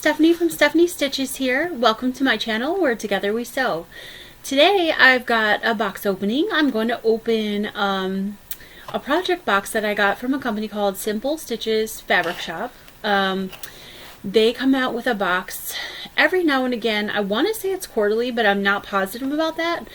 Stephanie from Stephanie Stitches here. Welcome to my channel where together we sew. Today I've got a box opening. I'm going to open a project box that I got from a company called Simple Stitches Fabric Shop. They come out with a box every now and again. I want to say it's quarterly, but I'm not positive about that.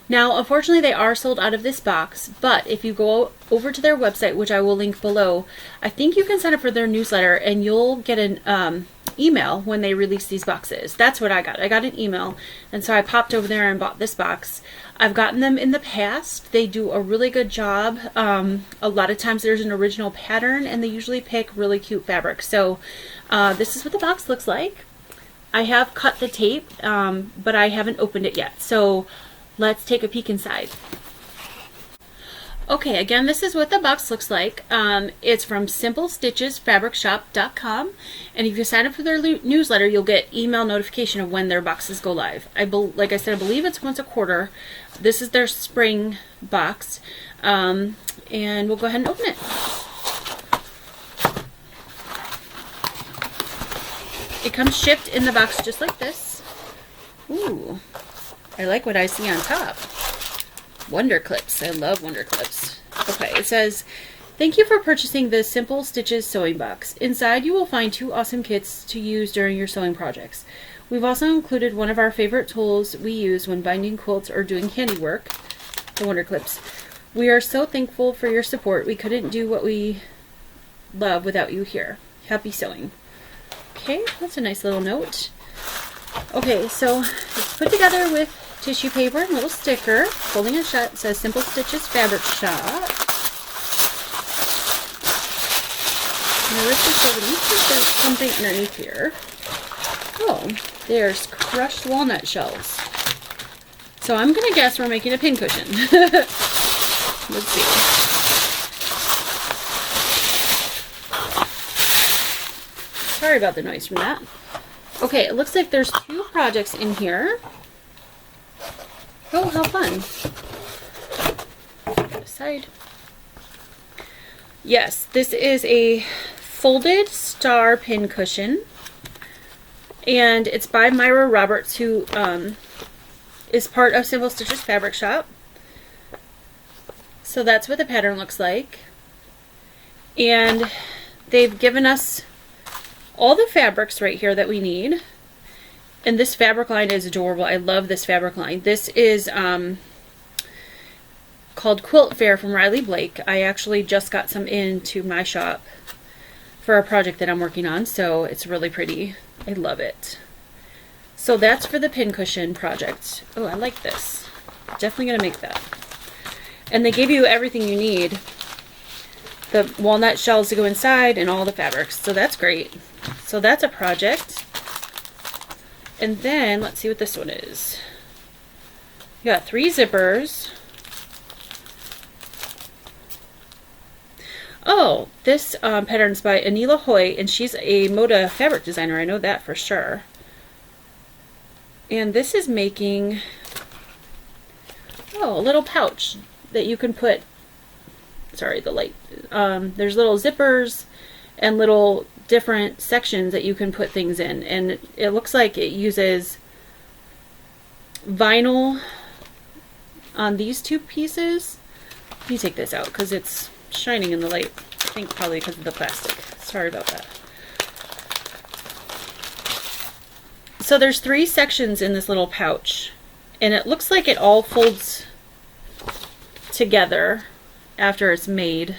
Now, unfortunately, they are sold out of this box, but if you go over to their website, which I will link below, I think you can sign up for their newsletter and you'll get an email when they release these boxes. That's what I got. I got an email, and so I popped over there and bought this box. I've gotten them in the past. They do a really good job. A lot of times there's an original pattern, and they usually pick really cute fabric. So this is what the box looks like. I have cut the tape, but I haven't opened it yet. So let's take a peek inside. Okay, again, this is what the box looks like. It's from simplestitchesfabricshop.com, and if you sign up for their newsletter, you'll get email notification of when their boxes go live. Like I said, I believe it's once a quarter. This is their spring box, and we'll go ahead and open it. It comes shipped in the box just like this. Ooh. I like what I see on top. Wonder clips. I love wonder clips. Okay, it says, "Thank you for purchasing the Simple Stitches sewing box. Inside you will find 2 awesome kits to use during your sewing projects. We've also included one of our favorite tools we use when binding quilts or doing handiwork, the wonder clips. We are so thankful for your support. We couldn't do what we love without you here. Happy sewing." Okay, that's a nice little note. Okay, so it's put together with tissue paper and a little sticker. Folding it shut, it says Simple Stitches Fabric Shop. And I lift this over. Let me see if there's something underneath here. Oh, there's crushed walnut shells. So I'm going to guess we're making a pincushion. Let's see. Sorry about the noise from that. Okay, it looks like there's 2 projects in here. Oh, how fun. Side. Yes, this is a folded star pin cushion. And it's by Myra Roberts, who is part of Simple Stitches Fabric Shop. So that's what the pattern looks like. And they've given us all the fabrics right here that we need. And this fabric line is adorable. I love this fabric line. This is called Quilt Fair from Riley Blake. I actually just got some into my shop for a project that I'm working on, so it's really pretty. I love it. So that's for the pincushion project. Oh, I like this. Definitely gonna make that. And they give you everything you need. The walnut shells to go inside and all the fabrics. So that's great. So that's a project. And then let's see what this one is. You got 3 zippers. Oh, this pattern is by Anila Hoy, and she's a Moda fabric designer. I know that for sure. And this is making, oh, a little pouch that you can put, sorry, the light. There's little zippers and little different sections that you can put things in, and it looks like it uses vinyl on these 2 pieces. Let me take this out because it's shining in the light. I think probably because of the plastic. Sorry about that. So there's 3 sections in this little pouch, and it looks like it all folds together after it's made.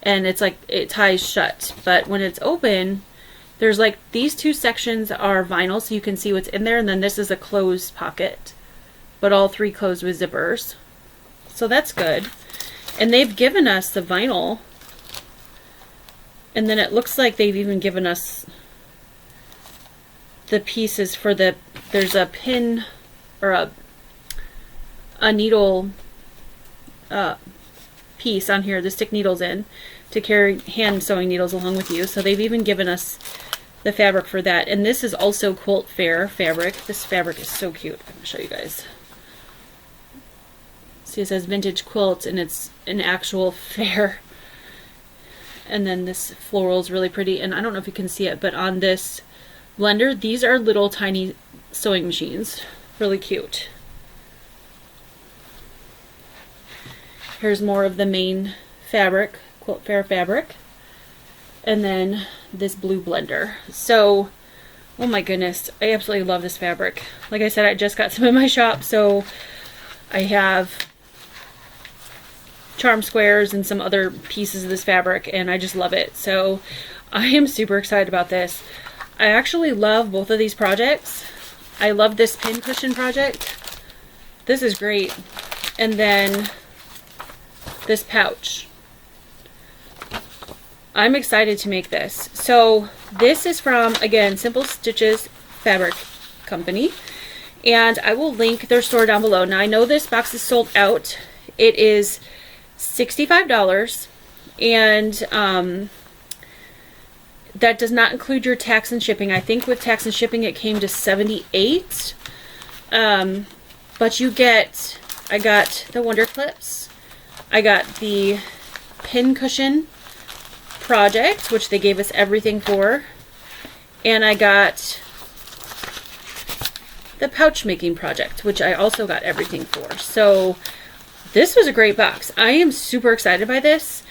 And it's like it ties shut, but when it's open, there's like these 2 sections are vinyl, so you can see what's in there, and then this is a closed pocket, but all 3 closed with zippers. So that's good. And they've given us the vinyl, and then it looks like they've even given us the pieces for the, there's a pin or a needle piece on here to stick needles in, to carry hand sewing needles along with you. So they've even given us the fabric for that. And this is also Quilt Fair fabric. This fabric is so cute. I'm going to show you guys. See, it says vintage quilt, and it's an actual fair. And then this floral is really pretty. And I don't know if you can see it, but on this blender. These are little tiny sewing machines. Really cute. Here's more of the main fabric, Quilt Fair fabric. And then this blue blender. So, oh my goodness, I absolutely love this fabric. Like I said, I just got some in my shop, so I have charm squares and some other pieces of this fabric, and I just love it. So I am super excited about this. I actually love both of these projects. I love this pin cushion project. This is great. And then this pouch. I'm excited to make this. So this is from, again, Simple Stitches Fabric Company, and I will link their store down below. Now I know this box is sold out. It is $65, and that does not include your tax and shipping. I think with tax and shipping it came to $78. But you get, I got the Wonder Clips, I got the pin cushion project, which they gave us everything for, and I got the pouch making project, which I also got everything for. So this was a great box. I am super excited by this.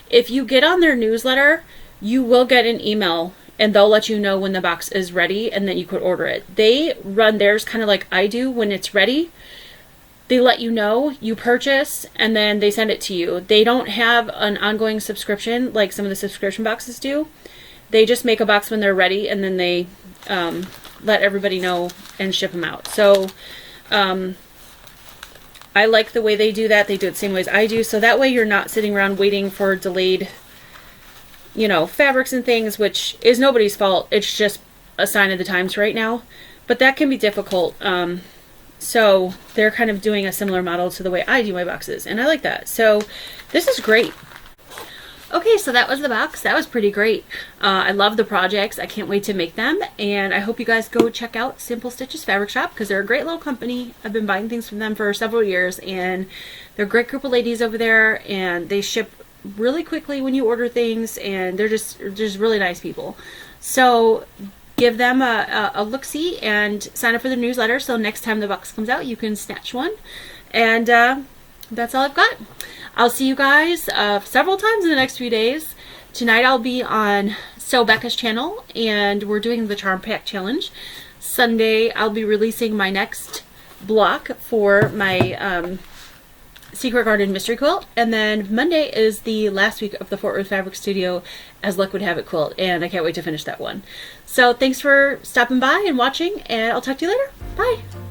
If you get on their newsletter, you will get an email and they'll let you know when the box is ready, and then you could order it. They run theirs kind of like I do. When it's ready, they let you know, you purchase, and then they send it to you. They don't have an ongoing subscription like some of the subscription boxes do. They just make a box when they're ready, and then they let everybody know and ship them out. So I like the way they do that. They do it the same way as I do. So that way you're not sitting around waiting for delayed, you know, fabrics and things, which is nobody's fault. It's just a sign of the times right now. But that can be difficult. So they're kind of doing a similar model to the way I do my boxes, and I like that. So this is great. Okay, so that was the box. That was pretty great. I love the projects. I can't wait to make them, and I hope you guys go check out Simple Stitches Fabric Shop because they're a great little company. I've been buying things from them for several years, and they're a great group of ladies over there, and they ship really quickly when you order things, and they're just really nice people. So give them a look-see and sign up for the newsletter so next time the box comes out you can snatch one. And that's all I've got. I'll see you guys several times in the next few days. Tonight I'll be on Sew Becca's channel, and we're doing the Charm Pack Challenge. Sunday I'll be releasing my next block for my Secret Garden Mystery Quilt, and then Monday is the last week of the Fort Worth Fabric Studio as Luck Would Have It quilt, and I can't wait to finish that one. So thanks for stopping by and watching, and I'll talk to you later. Bye!